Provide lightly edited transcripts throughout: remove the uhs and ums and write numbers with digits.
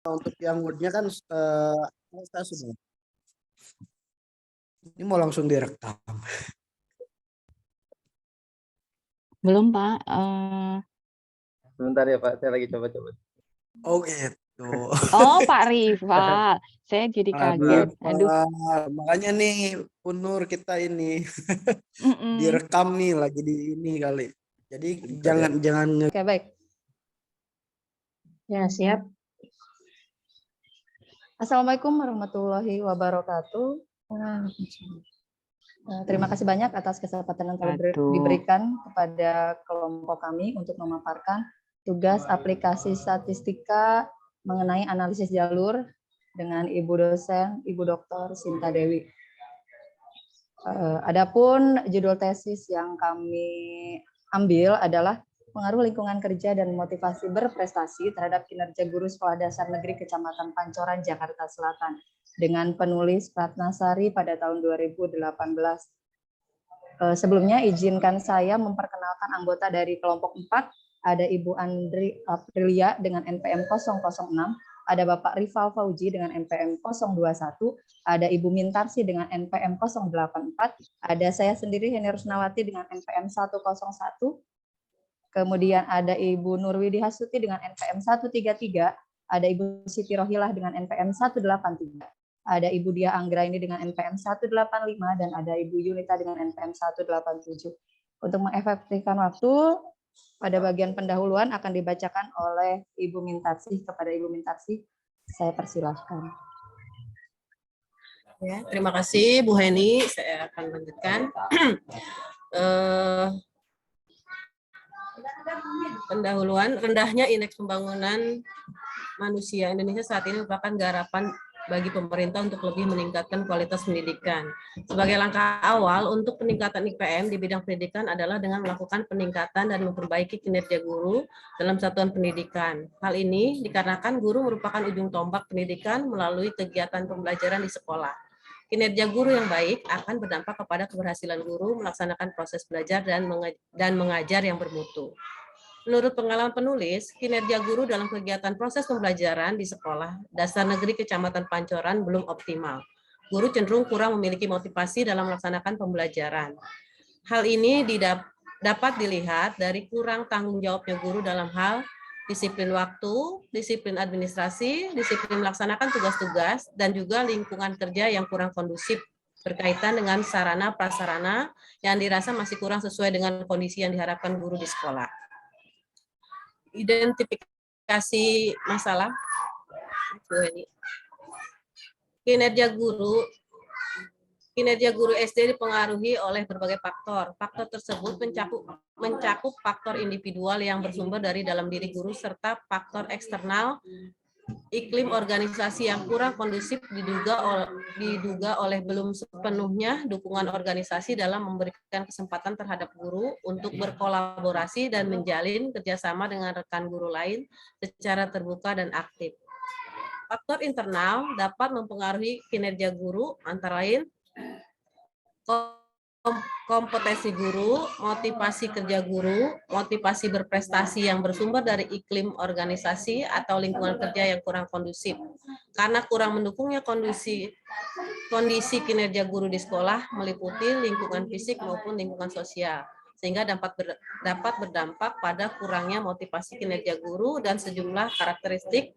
untuk yang wordnya kan saya sudah. Ini mau langsung direkam. Belum, Pak. Sebentar ya Pak, saya lagi coba-coba. Oh gitu. Oh, Pak Rival. Saya jadi kaget. Aduh. Makanya nih, Punur kita ini direkam nih lagi di ini kali. Jadi jangan. Oke, baik. Ya, siap. Assalamualaikum warahmatullahi wabarakatuh. Terima kasih banyak atas kesempatan yang telah diberikan kepada kelompok kami untuk memaparkan tugas aplikasi statistika mengenai analisis jalur dengan Ibu dosen, Ibu Dr. Sinta Dewi. Adapun judul tesis yang kami ambil adalah pengaruh lingkungan kerja dan motivasi berprestasi terhadap kinerja guru sekolah dasar negeri Kecamatan Pancoran, Jakarta Selatan, dengan penulis Ratnasari pada tahun 2018. Sebelumnya izinkan saya memperkenalkan anggota dari kelompok 4, ada Ibu Andri Aprilia dengan NPM 006, ada Bapak Rival Fauji dengan NPM 021, ada Ibu Mintarsi dengan NPM 084, ada saya sendiri Heni Rusnawati dengan NPM 101, kemudian ada Ibu Nurwidi Hasuti dengan NPM 133, ada Ibu Siti Rohilah dengan NPM 183, ada Ibu Dia Anggraini dengan NPM 185, dan ada Ibu Yunita dengan NPM 187. Untuk mengefektifkan waktu, pada bagian pendahuluan akan dibacakan oleh Ibu Mintarsi. Kepada Ibu Mintarsi, saya persilahkan. Ya, terima kasih Bu Heni. Saya akan lanjutkan. Pendahuluan, rendahnya indeks pembangunan manusia Indonesia saat ini merupakan garapan bagi pemerintah untuk lebih meningkatkan kualitas pendidikan. Sebagai langkah awal untuk peningkatan IPM di bidang pendidikan adalah dengan melakukan peningkatan dan memperbaiki kinerja guru dalam satuan pendidikan. Hal ini dikarenakan guru merupakan ujung tombak pendidikan melalui kegiatan pembelajaran di sekolah. Kinerja guru yang baik akan berdampak kepada keberhasilan guru melaksanakan proses belajar dan mengajar yang bermutu. Menurut pengalaman penulis, kinerja guru dalam kegiatan proses pembelajaran di sekolah dasar negeri Kecamatan Pancoran belum optimal. Guru cenderung kurang memiliki motivasi dalam melaksanakan pembelajaran. Hal ini dapat dilihat dari kurang tanggung jawabnya guru dalam hal disiplin waktu, disiplin administrasi, disiplin melaksanakan tugas-tugas, dan juga lingkungan kerja yang kurang kondusif berkaitan dengan sarana prasarana yang dirasa masih kurang sesuai dengan kondisi yang diharapkan guru di sekolah. Identifikasi masalah. Kinerja guru SD dipengaruhi oleh berbagai faktor. Faktor tersebut mencakup faktor individual yang bersumber dari dalam diri guru serta faktor eksternal. Iklim organisasi yang kurang kondusif diduga oleh belum sepenuhnya dukungan organisasi dalam memberikan kesempatan terhadap guru untuk berkolaborasi dan menjalin kerjasama dengan rekan guru lain secara terbuka dan aktif. Faktor internal dapat mempengaruhi kinerja guru, antara lain kompetensi guru, motivasi kerja guru, motivasi berprestasi yang bersumber dari iklim organisasi atau lingkungan kerja yang kurang kondusif. Karena kurang mendukungnya kondisi kinerja guru di sekolah meliputi lingkungan fisik maupun lingkungan sosial, sehingga dapat berdampak pada kurangnya motivasi kinerja guru dan sejumlah karakteristik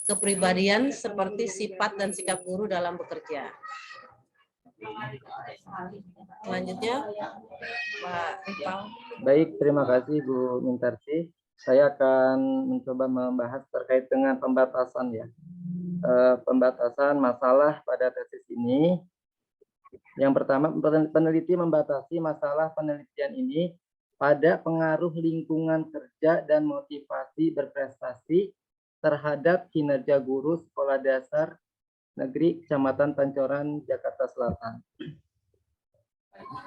kepribadian seperti sifat dan sikap guru dalam bekerja. Selanjutnya, Pak Rival. Baik, terima kasih Bu Mintarsi. Saya akan mencoba membahas terkait dengan pembatasan ya. Pembatasan masalah pada tesis ini. Yang pertama, peneliti membatasi masalah penelitian ini pada pengaruh lingkungan kerja dan motivasi berprestasi terhadap kinerja guru sekolah dasar negeri Kecamatan Pancoran, Jakarta Selatan.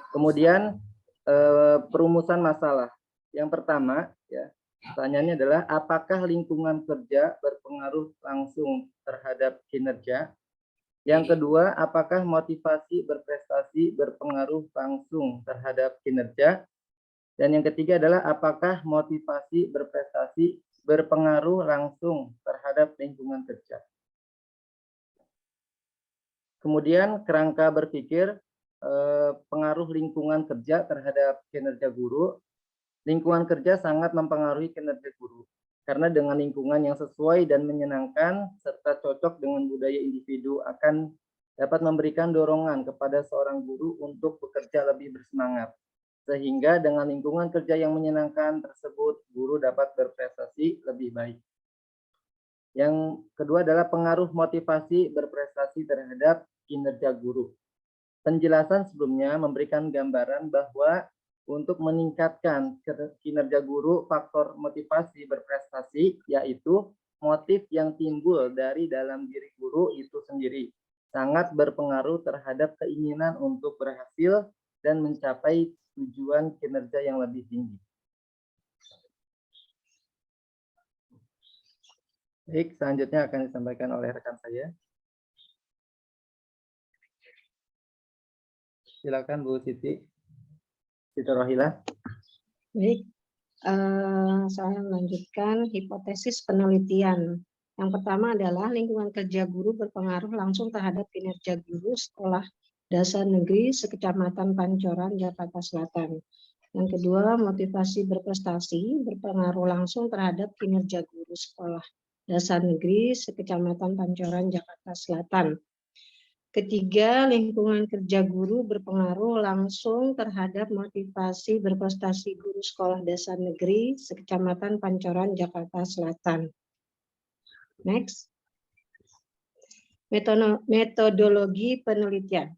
Kemudian perumusan masalah. Yang pertama, ya, pertanyaannya adalah apakah lingkungan kerja berpengaruh langsung terhadap kinerja? Yang kedua, apakah motivasi berprestasi berpengaruh langsung terhadap kinerja? Dan yang ketiga adalah apakah motivasi berprestasi berpengaruh langsung terhadap lingkungan kerja. Kemudian kerangka berpikir pengaruh lingkungan kerja terhadap kinerja guru. Lingkungan kerja sangat mempengaruhi kinerja guru karena dengan lingkungan yang sesuai dan menyenangkan serta cocok dengan budaya individu akan dapat memberikan dorongan kepada seorang guru untuk bekerja lebih bersemangat. Sehingga dengan lingkungan kerja yang menyenangkan tersebut, guru dapat berprestasi lebih baik. Yang kedua adalah pengaruh motivasi berprestasi terhadap kinerja guru. Penjelasan sebelumnya memberikan gambaran bahwa untuk meningkatkan kinerja guru, faktor motivasi berprestasi yaitu motif yang timbul dari dalam diri guru itu sendiri sangat berpengaruh terhadap keinginan untuk berhasil dan mencapai tujuan kinerja yang lebih tinggi. Baik, selanjutnya akan disampaikan oleh rekan saya. Silakan Bu Siti Rohila. Baik, saya melanjutkan hipotesis penelitian. Yang pertama adalah lingkungan kerja guru berpengaruh langsung terhadap kinerja guru sekolah dasar negeri sekecamatan Pancoran, Jakarta Selatan. Yang kedua, motivasi berprestasi berpengaruh langsung terhadap kinerja guru sekolah dasar negeri sekecamatan Pancoran, Jakarta Selatan. Ketiga, lingkungan kerja guru berpengaruh langsung terhadap motivasi berprestasi guru sekolah dasar negeri sekecamatan Pancoran, Jakarta Selatan. Next. Metodologi penelitian.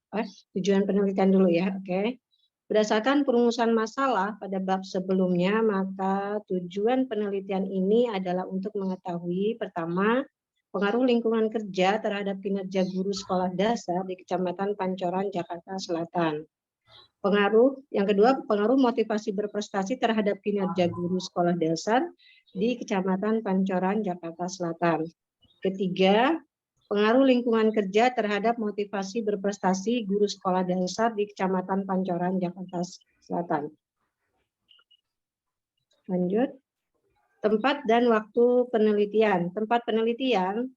Tujuan penelitian dulu ya, oke. Berdasarkan perumusan masalah pada bab sebelumnya, maka tujuan penelitian ini adalah untuk mengetahui pertama, pengaruh lingkungan kerja terhadap kinerja guru sekolah dasar di Kecamatan Pancoran, Jakarta Selatan. Yang kedua, pengaruh motivasi berprestasi terhadap kinerja guru sekolah dasar di Kecamatan Pancoran, Jakarta Selatan. Ketiga, pengaruh lingkungan kerja terhadap motivasi berprestasi guru sekolah dasar di Kecamatan Pancoran, Jakarta Selatan. Lanjut. Tempat dan waktu penelitian. Tempat penelitian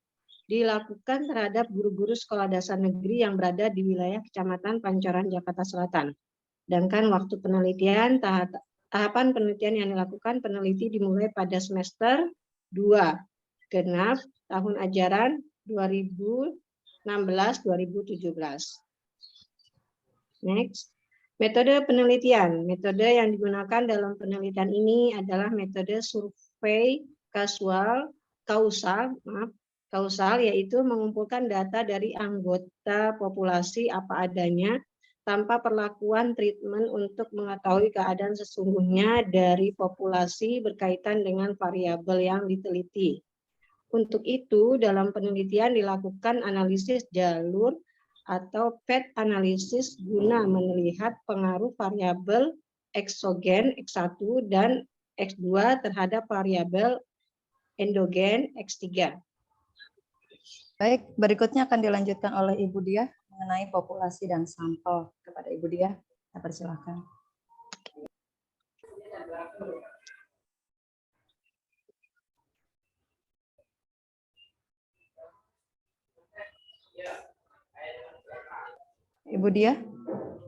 dilakukan terhadap guru-guru sekolah dasar negeri yang berada di wilayah Kecamatan Pancoran, Jakarta Selatan. Sedangkan waktu penelitian, tahapan penelitian yang dilakukan peneliti dimulai pada semester 2, genap tahun ajaran 2016-2017. Next. Metode penelitian. Metode yang digunakan dalam penelitian ini adalah metode survei kausal, yaitu mengumpulkan data dari anggota populasi apa adanya tanpa perlakuan treatment untuk mengetahui keadaan sesungguhnya dari populasi berkaitan dengan variabel yang diteliti. Untuk itu, dalam penelitian dilakukan analisis jalur atau path analisis guna melihat pengaruh variabel eksogen X1 dan X2 terhadap variabel endogen X3. Baik, berikutnya akan dilanjutkan oleh Ibu Diah mengenai populasi dan sampel. Kepada Ibu Diah, saya persilakan. Ibu Diah,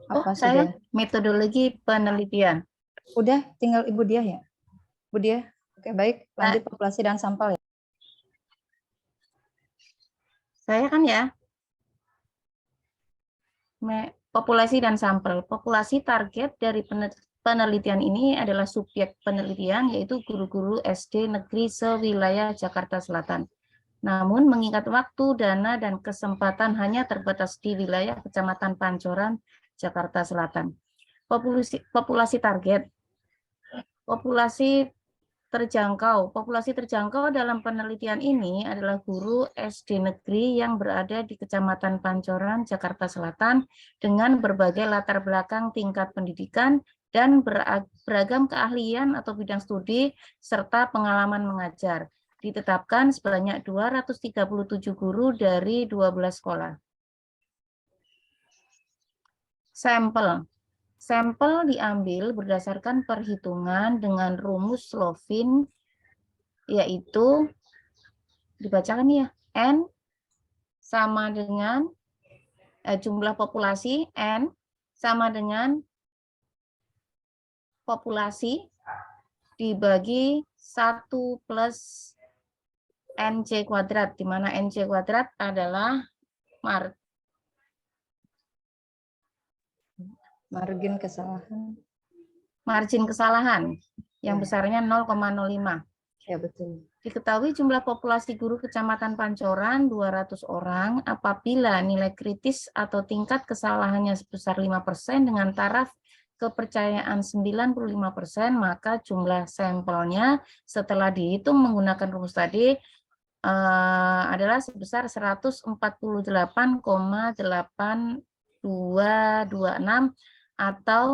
apa saya sudah? metodologi penelitian. Udah, tinggal Ibu Diah ya? Ibu Diah, oke baik, lanjut populasi dan sampel ya. Saya kan ya, populasi dan sampel. Populasi target dari penelitian ini adalah subjek penelitian, yaitu guru-guru SD negeri sewilayah Jakarta Selatan. Namun mengingat waktu, dana, dan kesempatan hanya terbatas di wilayah Kecamatan Pancoran, Jakarta Selatan. Populasi target. Populasi terjangkau dalam penelitian ini adalah guru SD negeri yang berada di Kecamatan Pancoran, Jakarta Selatan dengan berbagai latar belakang tingkat pendidikan dan beragam keahlian atau bidang studi serta pengalaman mengajar. Ditetapkan sebanyak 237 guru dari 12 sekolah. Sampel. Sampel diambil berdasarkan perhitungan dengan rumus Slovin yaitu dibacakan ya, N sama dengan jumlah populasi N sama dengan populasi dibagi 1 plus NC kuadrat, di mana NC kuadrat adalah margin kesalahan yang besarnya 0,05. Ya, betul. Diketahui jumlah populasi guru Kecamatan Pancoran 200 orang apabila nilai kritis atau tingkat kesalahannya sebesar 5% dengan taraf kepercayaan 95%, maka jumlah sampelnya setelah dihitung menggunakan rumus tadi adalah sebesar 148,8226 atau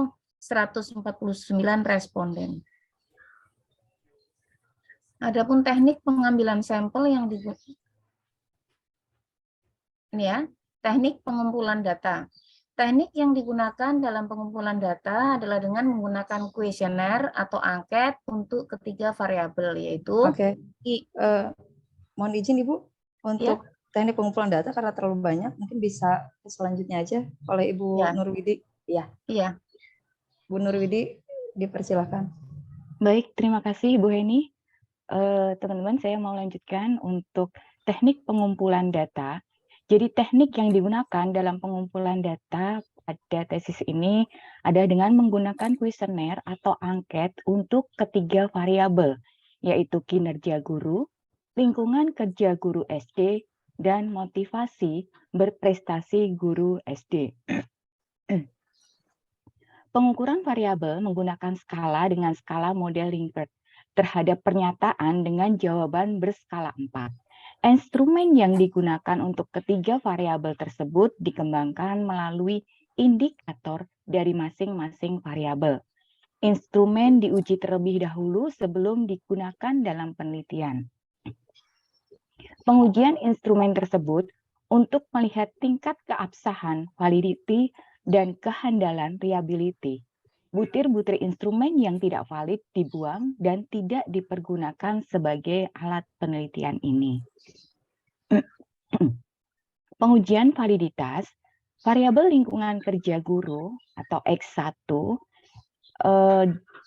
149 responden. Adapun teknik pengambilan sampel yang digunakan, ini ya, teknik pengumpulan data. Teknik yang digunakan dalam pengumpulan data adalah dengan menggunakan kuesioner atau angket untuk ketiga variabel, yaitu Mohon izin Ibu untuk teknik pengumpulan data karena terlalu banyak, mungkin bisa selanjutnya aja oleh Ibu Nurwidi. Iya. Bu Nurwidi, dipersilakan. Baik, terima kasih Bu Heni. Teman-teman, saya mau lanjutkan untuk teknik pengumpulan data. Jadi teknik yang digunakan dalam pengumpulan data pada tesis ini ada dengan menggunakan kuesioner atau angket untuk ketiga variabel, yaitu kinerja guru, lingkungan kerja guru SD, dan motivasi berprestasi guru SD. Pengukuran variabel menggunakan skala dengan skala model Likert terhadap pernyataan dengan jawaban berskala 4. Instrumen yang digunakan untuk ketiga variabel tersebut dikembangkan melalui indikator dari masing-masing variabel. Instrumen diuji terlebih dahulu sebelum digunakan dalam penelitian. Pengujian instrumen tersebut untuk melihat tingkat keabsahan, validity, dan kehandalan reliability. Butir-butir instrumen yang tidak valid dibuang dan tidak dipergunakan sebagai alat penelitian ini. Pengujian validitas, variabel lingkungan kerja guru atau X1,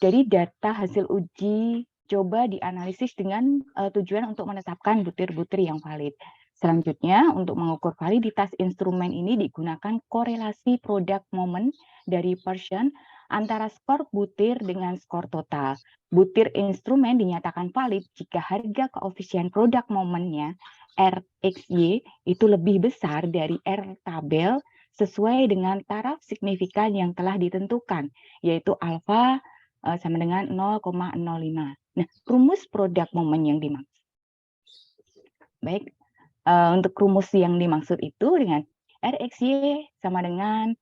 dari data hasil uji coba dianalisis dengan tujuan untuk menetapkan butir-butir yang valid. Selanjutnya, untuk mengukur validitas instrumen ini digunakan korelasi product moment dari Pearson antara skor butir dengan skor total. Butir instrumen dinyatakan valid jika harga koefisien product moment-nya RXY itu lebih besar dari R tabel sesuai dengan taraf signifikan yang telah ditentukan, yaitu alfa sama dengan 0,05. Nah, rumus product moment yang dimaksud. Baik, untuk rumus yang dimaksud itu dengan RXY sama dengan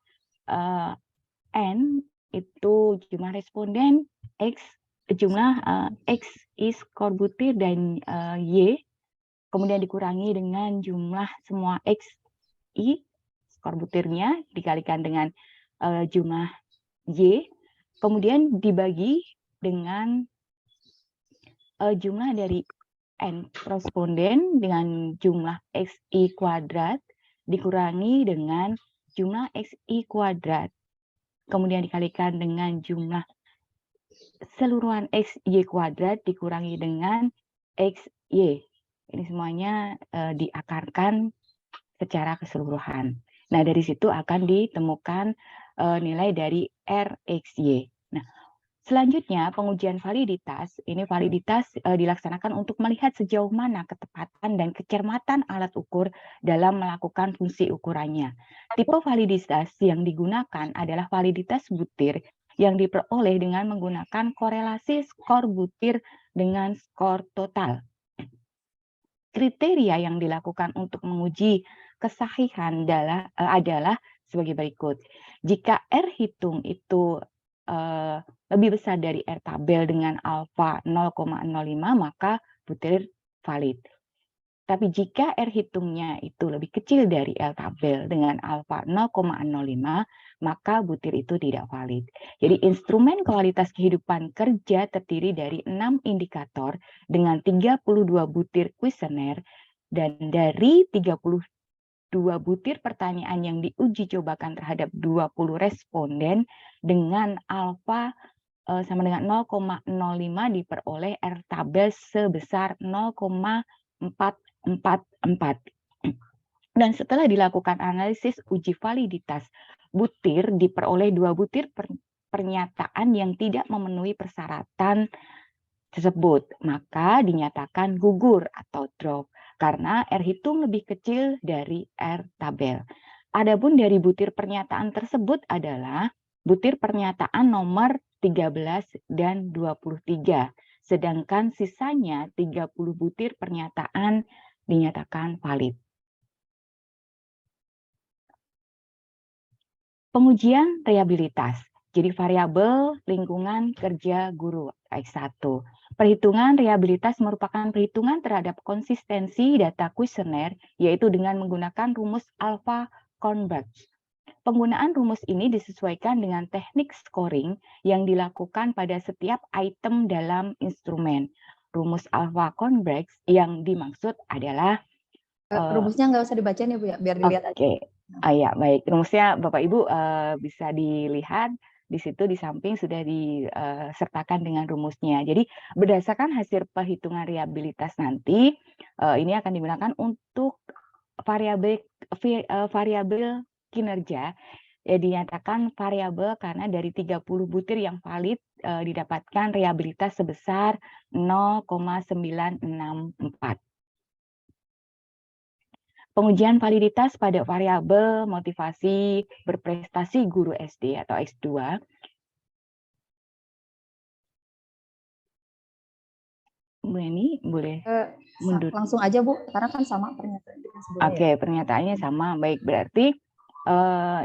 N itu jumlah responden, X jumlah X is skor butir dan Y kemudian dikurangi dengan jumlah semua X I skor butirnya dikalikan dengan jumlah Y kemudian dibagi dengan jumlah dari N responden dengan jumlah XI kuadrat dikurangi dengan jumlah XI kuadrat kemudian dikalikan dengan jumlah seluruhan XY kuadrat dikurangi dengan XY. Ini semuanya diakarkan secara keseluruhan. Nah, dari situ akan ditemukan nilai dari RXY. Nah, selanjutnya pengujian validitas. Ini validitas dilaksanakan untuk melihat sejauh mana ketepatan dan kecermatan alat ukur dalam melakukan fungsi ukurannya. Tipe validitas yang digunakan adalah validitas butir yang diperoleh dengan menggunakan korelasi skor butir dengan skor total. Kriteria yang dilakukan untuk menguji kesahihan adalah sebagai berikut. Jika R hitung itu lebih besar dari R tabel dengan alfa 0,05, maka butir valid. Tapi jika R hitungnya itu lebih kecil dari L tabel dengan alfa 0,05, maka butir itu tidak valid. Jadi instrumen kualitas kehidupan kerja terdiri dari 6 indikator dengan 32 butir kuesioner, dan dari 32 butir pertanyaan yang diuji cobakan terhadap 20 responden dengan alfa sama dengan 0,05 diperoleh R tabel sebesar 0,444. Dan setelah dilakukan analisis uji validitas butir, diperoleh 2 butir pernyataan yang tidak memenuhi persyaratan tersebut, maka dinyatakan gugur atau drop karena R hitung lebih kecil dari R tabel. Adapun dari butir pernyataan tersebut adalah butir pernyataan nomor 13 dan 23, sedangkan sisanya 30 butir pernyataan dinyatakan valid. Pengujian reliabilitas. Jadi variabel lingkungan kerja guru X1. Perhitungan reliabilitas merupakan perhitungan terhadap konsistensi data kuesioner, yaitu dengan menggunakan rumus alpha converge. Penggunaan rumus ini disesuaikan dengan teknik scoring yang dilakukan pada setiap item dalam instrumen. Rumus alpha converge yang dimaksud adalah rumusnya nggak usah dibacain ya Bu ya, biar dilihat aja. Oke, ya baik. Rumusnya Bapak Ibu bisa dilihat di situ di samping sudah disertakan dengan rumusnya. Jadi berdasarkan hasil perhitungan reliabilitas nanti ini akan digunakan untuk variabel kinerja, dinyatakan variabel karena dari 30 butir yang valid didapatkan reliabilitas sebesar 0,964. Pengujian validitas pada variabel motivasi berprestasi guru SD atau X2. Bu Eni, boleh mundur? Langsung aja Bu, karena kan sama pernyataan kita sebelumnya. Oke, pernyataannya sama. Baik, berarti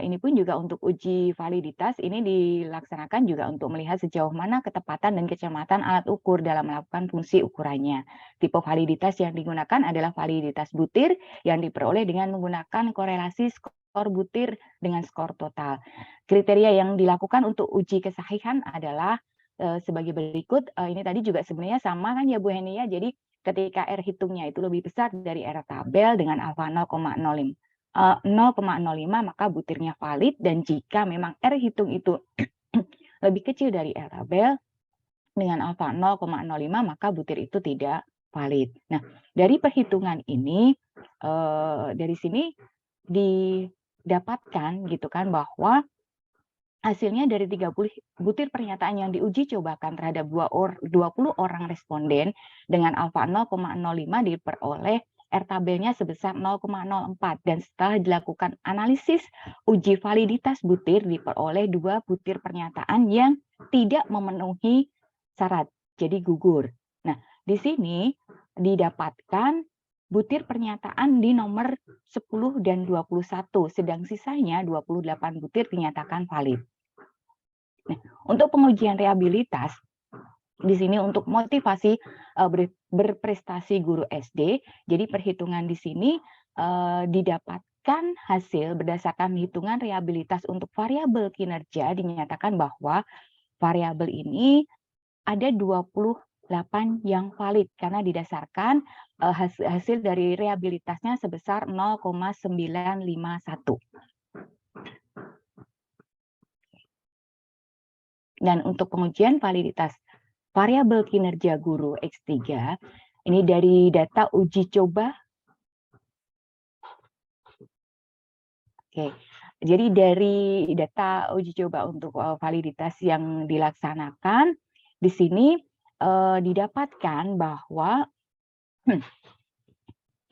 ini pun juga untuk uji validitas ini dilaksanakan juga untuk melihat sejauh mana ketepatan dan kecermatan alat ukur dalam melakukan fungsi ukurannya. Tipe validitas yang digunakan adalah validitas butir yang diperoleh dengan menggunakan korelasi skor butir dengan skor total. Kriteria yang dilakukan untuk uji kesahihan adalah sebagai berikut. Ini tadi juga sebenarnya sama kan ya Bu Heni ya. Jadi ketika R hitungnya itu lebih besar dari R tabel dengan alfa 0,05 maka butirnya valid, dan jika memang R hitung itu lebih kecil dari R tabel dengan alfa 0,05 maka butir itu tidak valid. Nah, dari perhitungan ini dari sini didapatkan gitu kan bahwa hasilnya dari 30 butir pernyataan yang diuji cobakan terhadap 20 orang responden dengan alfa 0,05 diperoleh R tabelnya sebesar 0,04, dan setelah dilakukan analisis uji validitas butir diperoleh 2 butir pernyataan yang tidak memenuhi syarat, jadi gugur. Nah, di sini didapatkan butir pernyataan di nomor 10 dan 21, sedang sisanya 28 butir dinyatakan valid. Nah, untuk pengujian reliabilitas di sini untuk motivasi berprestasi guru SD, jadi perhitungan di sini didapatkan hasil berdasarkan hitungan reliabilitas untuk variabel kinerja, dinyatakan bahwa variabel ini ada 28 yang valid karena didasarkan hasil dari reliabilitasnya sebesar 0,951. Dan untuk pengujian validitas variabel kinerja guru X3, ini dari data uji coba. Oke, jadi dari data uji coba untuk validitas yang dilaksanakan, di sini didapatkan bahwa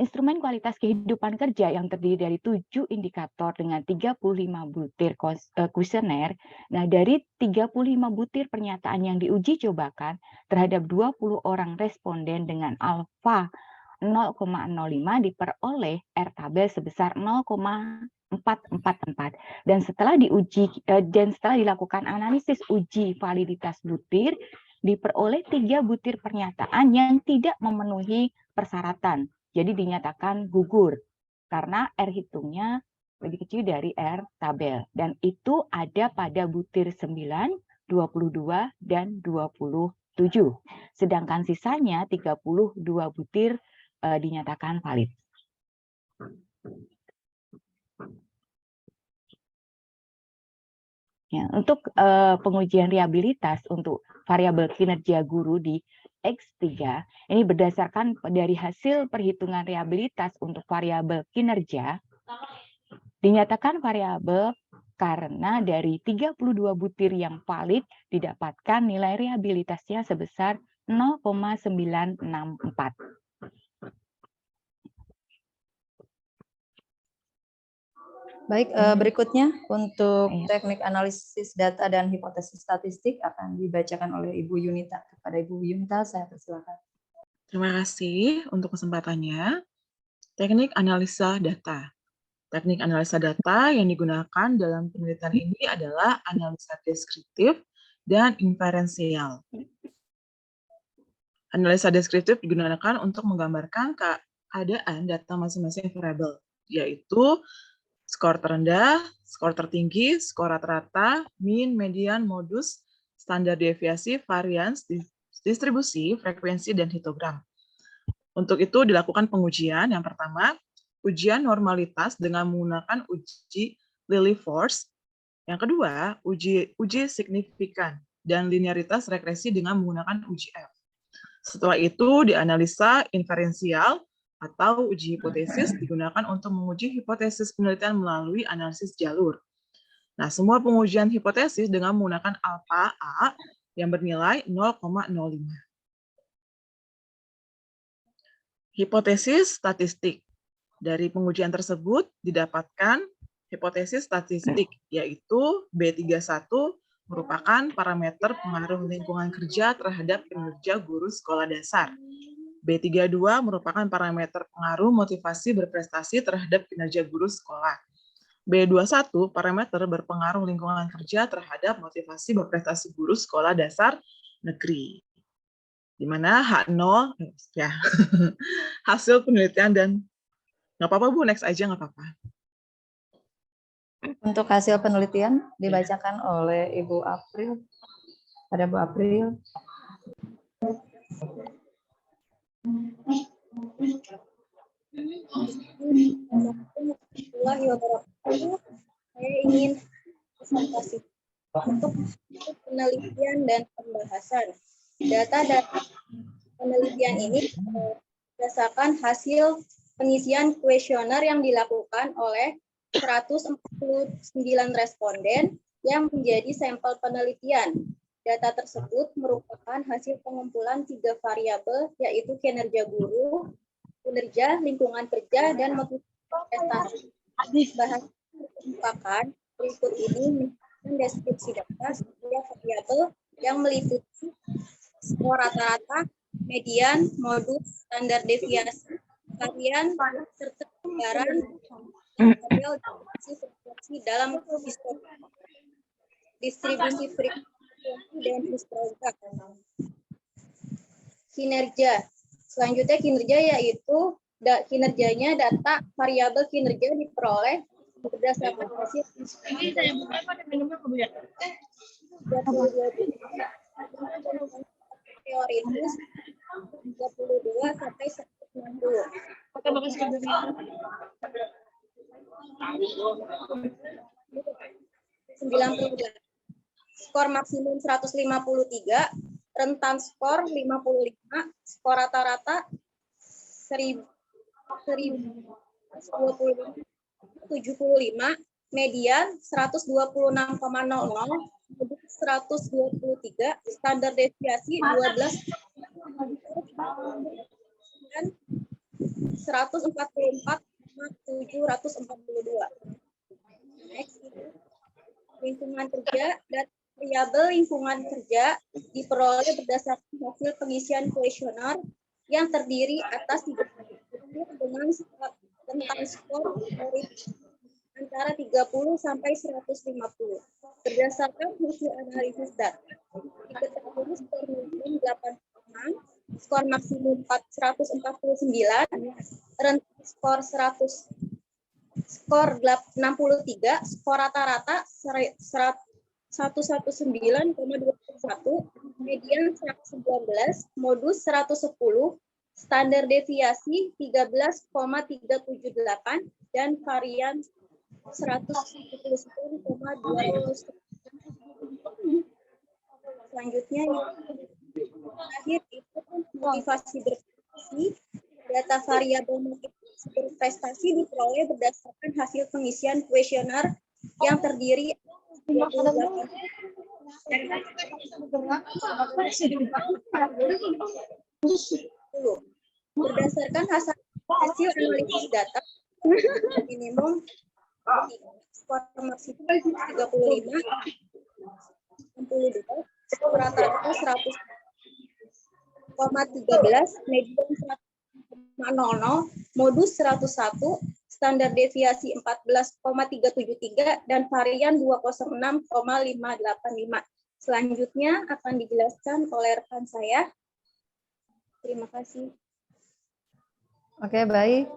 instrumen kualitas kehidupan kerja yang terdiri dari 7 indikator dengan 35 butir kuesioner. Nah, dari 35 butir pernyataan yang diuji cobakan terhadap 20 orang responden dengan alfa 0,05 diperoleh R tabel sebesar 0,444. Dan setelah dilakukan analisis uji validitas butir, diperoleh 3 butir pernyataan yang tidak memenuhi persyaratan. jadi dinyatakan gugur karena R hitungnya lebih kecil dari R tabel. Dan itu ada pada butir 9, 22, dan 27. Sedangkan sisanya 32 butir dinyatakan valid. Ya, untuk pengujian reliabilitas untuk variabel kinerja guru di X3, ini berdasarkan dari hasil perhitungan reliabilitas untuk variabel kinerja, dinyatakan variabel karena dari 32 butir yang valid didapatkan nilai reliabilitasnya sebesar 0,964. Baik, berikutnya untuk teknik analisis data dan hipotesis statistik akan dibacakan oleh Ibu Yunita. Kepada Ibu Yunita, saya persilakan. Terima kasih untuk kesempatannya. Teknik analisa data. Teknik analisa data yang digunakan dalam penelitian ini adalah analisa deskriptif dan inferensial. Analisa deskriptif digunakan untuk menggambarkan keadaan data masing-masing variabel, yaitu skor terendah, skor tertinggi, skor rata-rata, mean, median, modus, standar deviasi, varians, distribusi, frekuensi, dan histogram. Untuk itu dilakukan pengujian. Yang pertama, ujian normalitas dengan menggunakan uji Lilliefors. Yang kedua, uji signifikan dan linearitas regresi dengan menggunakan uji F. Setelah itu, dianalisa inferensial atau uji hipotesis digunakan untuk menguji hipotesis penelitian melalui analisis jalur. Nah, semua pengujian hipotesis dengan menggunakan alfa A yang bernilai 0,05. Hipotesis statistik. Dari pengujian tersebut didapatkan hipotesis statistik, yaitu B31 merupakan parameter pengaruh lingkungan kerja terhadap kinerja guru sekolah dasar. B32 merupakan parameter pengaruh motivasi berprestasi terhadap kinerja guru sekolah. B21 parameter berpengaruh lingkungan kerja terhadap motivasi berprestasi guru sekolah dasar negeri. Di mana H0 ya hasil penelitian dan nggak apa-apa Bu, next aja nggak apa-apa. Untuk hasil penelitian dibacakan oleh Ibu April. Pada Bu April. Saya ingin presentasi untuk penelitian dan pembahasan. Data-data penelitian ini berdasarkan hasil pengisian kuesioner yang dilakukan oleh 149 responden yang menjadi sampel penelitian. Data tersebut merupakan hasil pengumpulan 3 variabel, yaitu kinerja guru, kinerja lingkungan kerja, dan motivasi prestasi. Bahasa merupakan berikut ini deskripsi data setiap variabel yang meliputi skor rata-rata, median, modus, standar deviasi, varian, serta gambaran tabel frekuensi dalam distribusi frekuensi dan histogram. Kinerja. Selanjutnya kinerja yaitu kinerjanya data variabel kinerja diperoleh berdasarkan hasil teoritis 32 sampai 90. Skor maksimum 153, rentan skor 55, skor rata-rata 1025, median 126,00, 123, standar deviasi 12, dan 144,742. Next, lingkungan kerja dan variabel lingkungan kerja diperoleh berdasarkan hasil pengisian kuesioner yang terdiri atas 3 dengan tentang skor antara 30 sampai 150 berdasarkan hasil analisis data. Diketahui skor minimum 86, skor maksimum 149, rentan skor 100, skor 63, skor rata-rata 119,21, median 119, modus 110, standar deviasi 13,378, dan varian 179,200. Selanjutnya terakhir itu motivasi berprestasi. Data variabel motivasi berprestasi diperoleh berdasarkan hasil pengisian kuesioner yang terdiri 28. Berdasarkan hasil analisis data, minimum skor maksimum 35, 62, skor rata-rata 100,13, median 100,00, modus 101, standar deviasi 14,373, dan varian 206,585. Selanjutnya akan dijelaskan oleh rekan saya. Terima kasih. Oke, baik.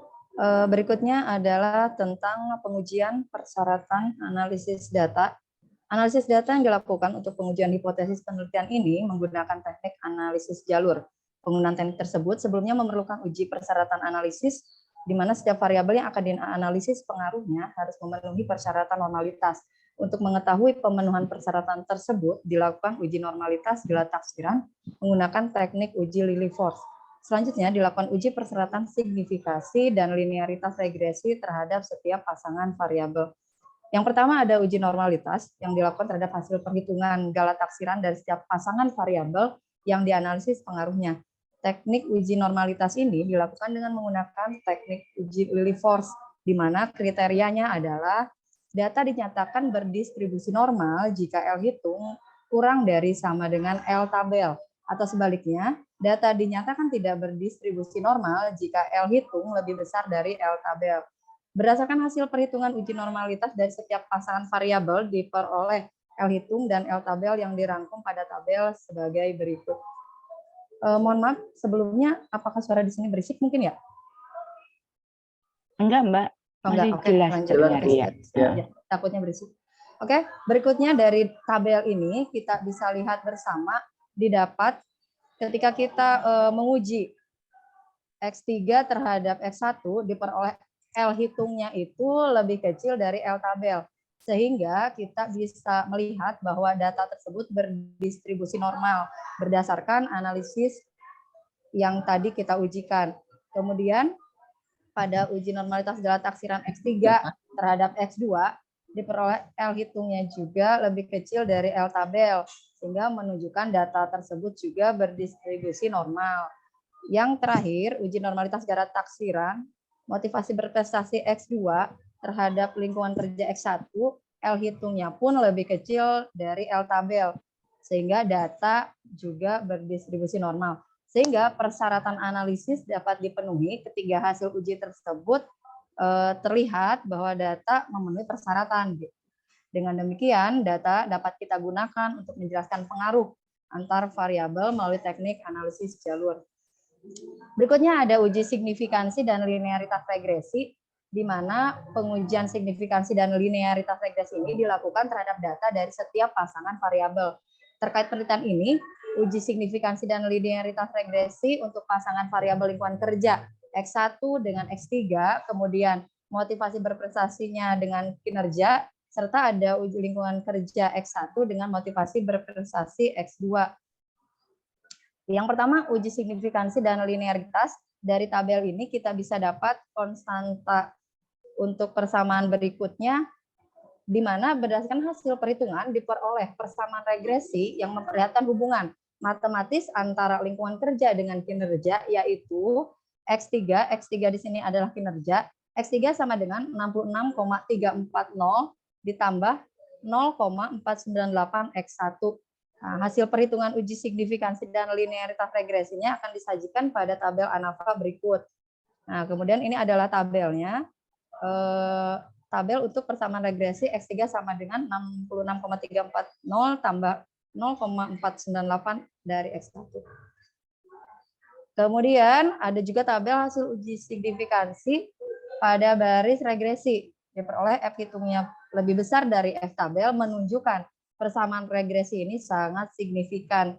Berikutnya adalah tentang pengujian persyaratan analisis data. Analisis data yang dilakukan untuk pengujian hipotesis penelitian ini menggunakan teknik analisis jalur. Penggunaan teknik tersebut sebelumnya memerlukan uji persyaratan analisis, di mana setiap variabel yang akan dianalisis pengaruhnya harus memenuhi persyaratan normalitas. Untuk mengetahui pemenuhan persyaratan tersebut, dilakukan uji normalitas gila taksiran menggunakan teknik uji Lilliefors. Selanjutnya dilakukan uji persyaratan signifikasi dan linearitas regresi terhadap setiap pasangan variabel. Yang pertama ada uji normalitas yang dilakukan terhadap hasil perhitungan gala taksiran dari setiap pasangan variabel yang dianalisis pengaruhnya. Teknik uji normalitas ini dilakukan dengan menggunakan teknik uji Lilliefors, di mana kriterianya adalah data dinyatakan berdistribusi normal jika L hitung kurang dari sama dengan L tabel, atau sebaliknya, data dinyatakan tidak berdistribusi normal jika L hitung lebih besar dari L tabel. Berdasarkan hasil perhitungan uji normalitas dari setiap pasangan variabel diperoleh L hitung dan L tabel yang dirangkum pada tabel sebagai berikut. Mohon maaf, sebelumnya apakah suara di sini berisik mungkin ya? Enggak, Mbak. Masih jelas terdengar ya. Takutnya berisik. Oke, berikutnya dari tabel ini kita bisa lihat bersama didapat ketika kita menguji X3 terhadap X1 diperoleh L hitungnya itu lebih kecil dari L tabel, sehingga kita bisa melihat bahwa data tersebut berdistribusi normal berdasarkan analisis yang tadi kita ujikan. Kemudian pada uji normalitas gala taksiran X3 terhadap X2 diperoleh L hitungnya juga lebih kecil dari L tabel, sehingga menunjukkan data tersebut juga berdistribusi normal. Yang terakhir, uji normalitas gala taksiran motivasi berprestasi X2 terhadap lingkungan kerja X1, L hitungnya pun lebih kecil dari L tabel, sehingga data juga berdistribusi normal. Sehingga persyaratan analisis dapat dipenuhi ketika hasil uji tersebut terlihat bahwa data memenuhi persyaratan. Dengan demikian, data dapat kita gunakan untuk menjelaskan pengaruh antar variabel melalui teknik analisis jalur. Berikutnya ada uji signifikansi dan linearitas regresi, di mana pengujian signifikansi dan linearitas regresi ini dilakukan terhadap data dari setiap pasangan variabel. Terkait penelitian ini, uji signifikansi dan linearitas regresi untuk pasangan variabel lingkungan kerja X1 dengan X3, kemudian motivasi berprestasinya dengan kinerja, serta ada uji lingkungan kerja X1 dengan motivasi berprestasi X2. Yang pertama, uji signifikansi dan linearitas. Dari tabel ini kita bisa dapat konstanta untuk persamaan berikutnya, di mana berdasarkan hasil perhitungan diperoleh persamaan regresi yang memperlihatkan hubungan matematis antara lingkungan kerja dengan kinerja, yaitu X3 di sini adalah kinerja, X3 sama dengan 66,340 ditambah 0,498 X1. Nah, hasil perhitungan uji signifikansi dan linearitas regresinya akan disajikan pada tabel ANAFA berikut. Nah, kemudian ini adalah tabelnya. Tabel untuk persamaan regresi X3 sama dengan 66,340 tambah 0,498 dari X1. Kemudian ada juga tabel hasil uji signifikansi pada baris regresi. Diperoleh F hitungnya lebih besar dari F tabel menunjukkan persamaan regresi ini sangat signifikan.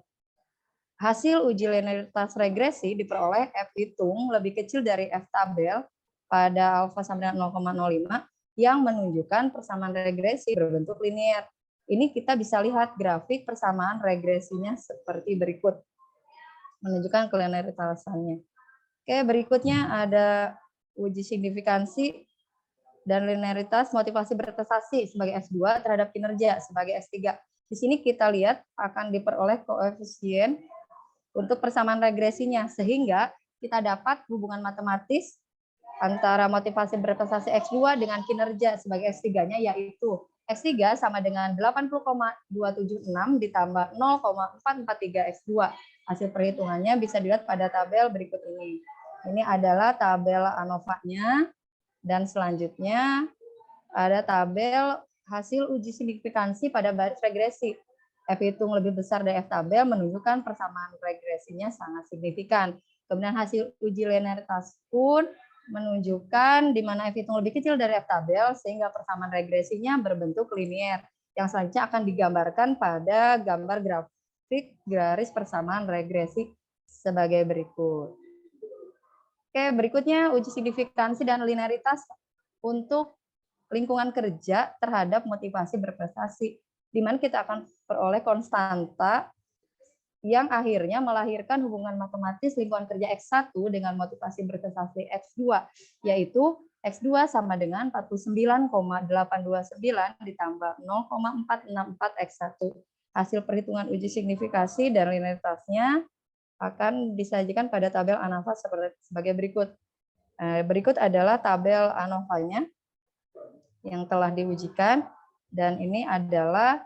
Hasil uji linearitas regresi diperoleh F hitung lebih kecil dari F tabel pada alfa sama dengan 0,05 yang menunjukkan persamaan regresi berbentuk linear. Ini kita bisa lihat grafik persamaan regresinya seperti berikut. Menunjukkan kelinearitasannya. Oke, berikutnya ada uji signifikansi dan linearitas motivasi berprestasi sebagai S2 terhadap kinerja sebagai S3. Di sini kita lihat akan diperoleh koefisien untuk persamaan regresinya, sehingga kita dapat hubungan matematis antara motivasi berprestasi X2 dengan kinerja sebagai S3-nya, yaitu X3 sama dengan 80,276 ditambah 0,443 X2. Hasil perhitungannya bisa dilihat pada tabel berikut ini. Ini adalah tabel ANOVA-nya, dan selanjutnya ada tabel hasil uji signifikansi pada baris regresi. F hitung lebih besar dari F tabel menunjukkan persamaan regresinya sangat signifikan. Kemudian hasil uji linearitas pun menunjukkan di mana F hitung lebih kecil dari F tabel sehingga persamaan regresinya berbentuk linear. Yang selanjutnya akan digambarkan pada gambar grafik garis persamaan regresi sebagai berikut. Oke, berikutnya uji signifikansi dan linearitas untuk lingkungan kerja terhadap motivasi berprestasi, di mana kita akan peroleh konstanta yang akhirnya melahirkan hubungan matematis lingkungan kerja X1 dengan motivasi berprestasi X2, yaitu X2 sama dengan 49,829 ditambah 0,464 X1. Hasil perhitungan uji signifikasi dan linearitasnya akan disajikan pada tabel ANOVA sebagai berikut. Berikut adalah tabel ANOVA-nya yang telah diujikan, dan ini adalah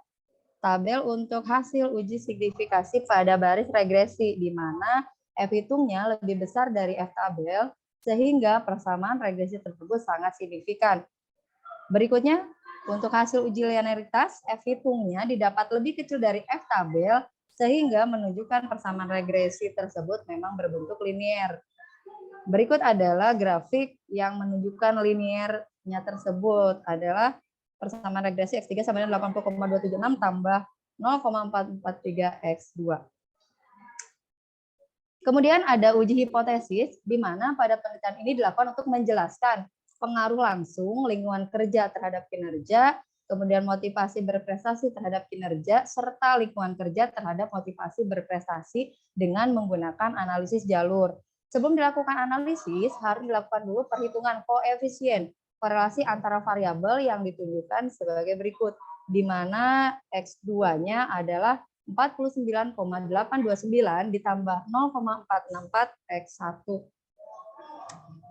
tabel untuk hasil uji signifikasi pada baris regresi, di mana F hitungnya lebih besar dari F tabel, sehingga persamaan regresi tersebut sangat signifikan. Berikutnya, untuk hasil uji linearitas, F hitungnya didapat lebih kecil dari F tabel, sehingga menunjukkan persamaan regresi tersebut memang berbentuk linear. Berikut adalah grafik yang menunjukkan linearnya tersebut adalah persamaan regresi X3 sama dengan 80,276 tambah 0,443 X2. Kemudian ada uji hipotesis, di mana pada penelitian ini dilakukan untuk menjelaskan pengaruh langsung lingkungan kerja terhadap kinerja, kemudian motivasi berprestasi terhadap kinerja, serta lingkungan kerja terhadap motivasi berprestasi dengan menggunakan analisis jalur. Sebelum dilakukan analisis, harus dilakukan dulu perhitungan koefisien korelasi antara variabel yang ditunjukkan sebagai berikut, di mana X2-nya adalah 49,829 ditambah 0,464 X1.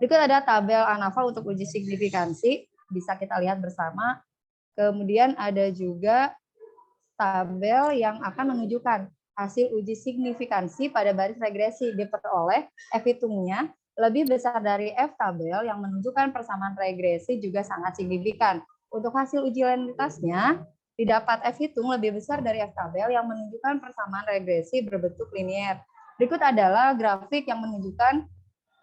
Berikut ada tabel ANOVA untuk uji signifikansi, bisa kita lihat bersama. Kemudian ada juga tabel yang akan menunjukkan hasil uji signifikansi pada baris regresi, diperoleh F hitungnya lebih besar dari F tabel yang menunjukkan persamaan regresi juga sangat signifikan. Untuk hasil uji linearitasnya, didapat F hitung lebih besar dari F tabel yang menunjukkan persamaan regresi berbentuk linear. Berikut adalah grafik yang menunjukkan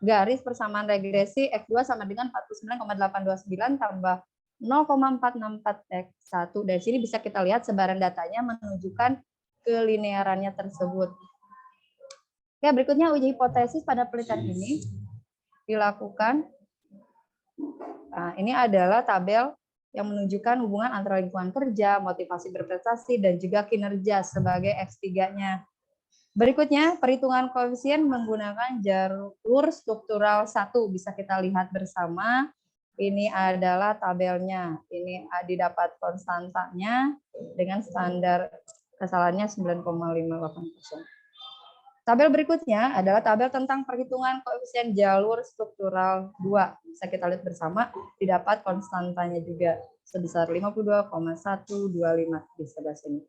garis persamaan regresi X2 sama dengan 49,829 tambah 0,464 X1. Dari sini bisa kita lihat sebaran datanya menunjukkan kelinearannya tersebut. Oke, berikutnya uji hipotesis pada penelitian ini dilakukan. Nah, ini adalah tabel yang menunjukkan hubungan antara lingkungan kerja, motivasi berprestasi, dan juga kinerja sebagai X3-nya. Berikutnya, perhitungan koefisien menggunakan jalur struktural 1. Bisa kita lihat bersama. Ini adalah tabelnya. Ini didapat konstantanya dengan standar kesalahannya 9,58%. Tabel berikutnya adalah tabel tentang perhitungan koefisien jalur struktural 2. Bisa kita lihat bersama, didapat konstantanya juga sebesar 52,125 di sebelah sini.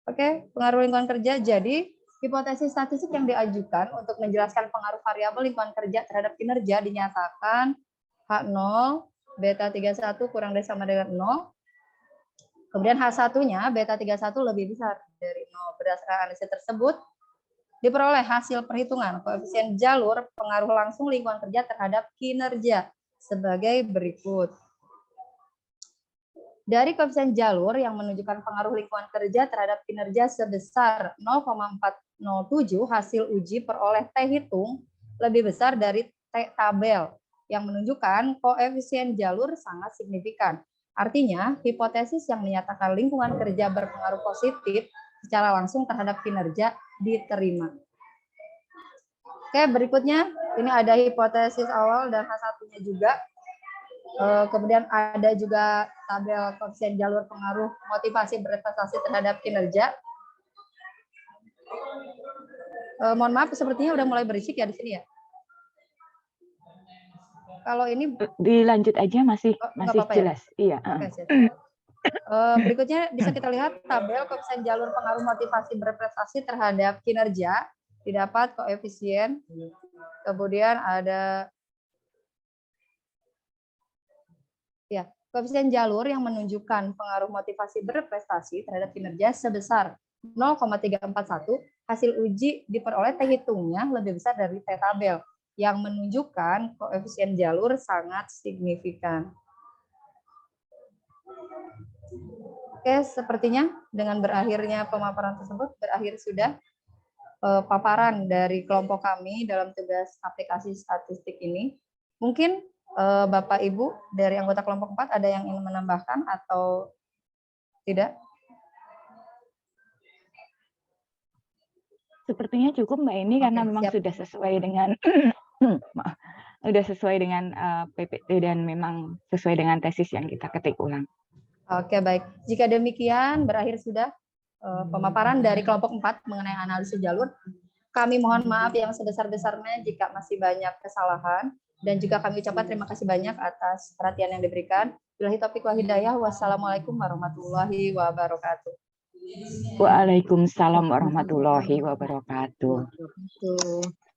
Oke, pengaruh lingkungan kerja. Jadi, hipotesis statistik yang diajukan untuk menjelaskan pengaruh variabel lingkungan kerja terhadap kinerja dinyatakan H0, beta 31 kurang dari sama dengan 0. Kemudian H1-nya beta 31 lebih besar dari 0. Berdasarkan analisis tersebut, Diperoleh hasil perhitungan koefisien jalur pengaruh langsung lingkungan kerja terhadap kinerja sebagai berikut. Dari koefisien jalur yang menunjukkan pengaruh lingkungan kerja terhadap kinerja sebesar 0,407, hasil uji peroleh T hitung lebih besar dari T tabel yang menunjukkan koefisien jalur sangat signifikan. Artinya, hipotesis yang menyatakan lingkungan kerja berpengaruh positif secara langsung terhadap kinerja diterima. Oke, berikutnya ini ada hipotesis awal dan H1-nya juga. Kemudian ada juga tabel koefisien jalur pengaruh motivasi berprestasi terhadap kinerja. Mohon maaf, sepertinya udah mulai berisik ya di sini ya. Kalau ini dilanjut aja, masih apa-apa jelas. Ya? Iya. Oke, berikutnya bisa kita lihat tabel koefisien jalur pengaruh motivasi berprestasi terhadap kinerja. Didapat koefisien. Kemudian ada koefisien jalur yang menunjukkan pengaruh motivasi berprestasi terhadap kinerja sebesar 0,341, hasil uji diperoleh T hitungnya lebih besar dari T tabel yang menunjukkan koefisien jalur sangat signifikan. Oke, sepertinya dengan berakhirnya pemaparan tersebut berakhir sudah paparan dari kelompok kami dalam tugas aplikasi statistik ini. Mungkin Bapak Ibu dari anggota kelompok 4 ada yang ingin menambahkan atau tidak? Sepertinya cukup Mbak Eni, karena memang sudah sesuai dengan PPT dan memang sesuai dengan tesis yang kita ketik ulang. Oke, baik. Jika demikian berakhir sudah pemaparan dari kelompok 4 mengenai analisis jalur. Kami mohon maaf yang sebesar-besarnya jika masih banyak kesalahan. Dan juga kami ucapkan terima kasih banyak atas perhatian yang diberikan. Billahi taufiq wal hidayah. Wassalamualaikum warahmatullahi wabarakatuh. Waalaikumsalam warahmatullahi wabarakatuh.